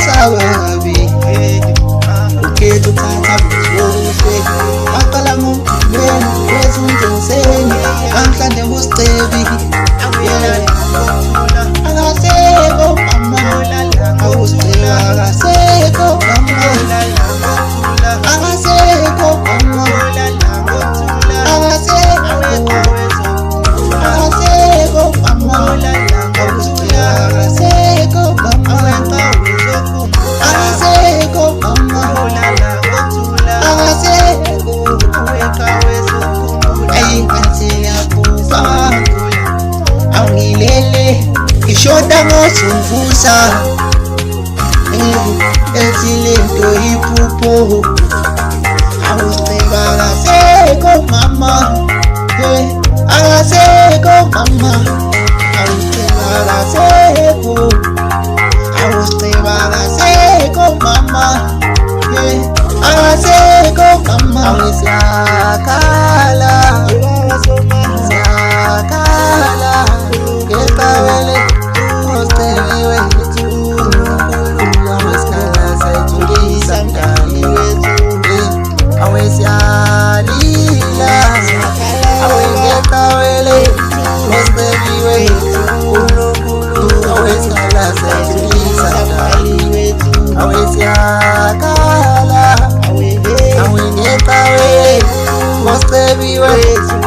wasababi ukhetha uthatha buhle waqala ngomgqibeni wezunjenseni namhlanje ngusicebi akasekho mama awusicebi akasekho mama akasekho mama akasekho mama awusicebi akasekho mama akasekho mama angilele ishoda ngosumvusa ethi lento iphupho awusicebi akasekho mama akasekho mama awusicebi akasekho awusicebi akasekho mama akasekho mama awesiyakhala siyakhala ngeqawele usicebi wethu awesikhala sayithulisa mdali wethu awesiyalila awengeqawele usicebi wethu awesikhala sayithulisa mdali wethu awesiyakhala awengeqawele usicebi wethu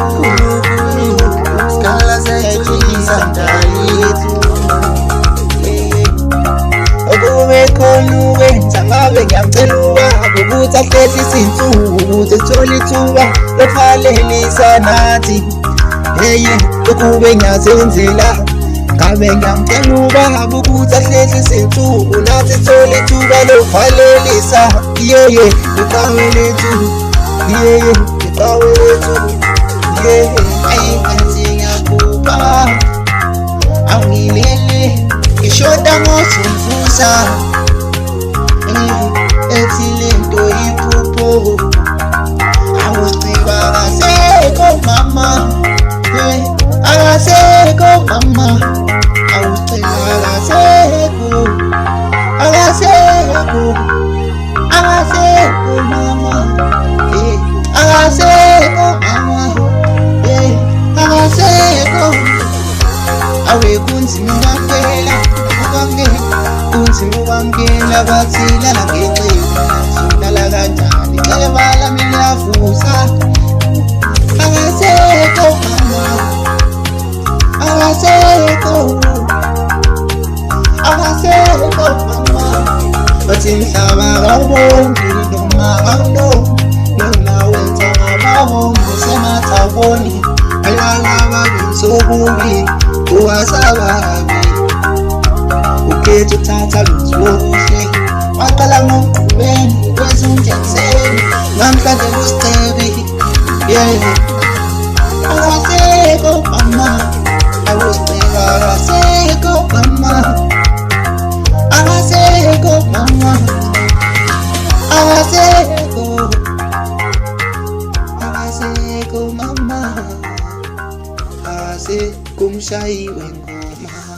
sikhala sayithulisa mdali wethu okube khona ukwenza ngabe ngiyamcela ubaba ukuthi ahlehlise insuku ukuze sithole ithuba lokhalelisa nathi okube ngiyazenzela ngabe ngiyamcela ubaba ukuthi ahlehlise insuku nathi sithole ithuba lokhalelisa iqhawe lethu iqhawe lethu ayikhansi ngiyakupha angilele ishoda ngosumvusa ethi lento iphupho awusicebi akasekho mama akasekho mama awusicebi akasekho akasekho akasekho mama akasekho mama akasekho awe kunzima kwaphela kunzima ukwamkela bathina nangecebo solala kanjani ceba lami liyavusa akasekho mama akasekho akasekho mama bathi mhlaba kawubongi noma noma wenza ngabahombo semathakoni alala sokubi uwasababi ukhetha uthatha buhle waqala ngomgqibeni wezunjenseni namhlanje ngusicebi akasekho mama awusicebi akasekho mama akasekho mama akasekho mama kumshayi wengoma.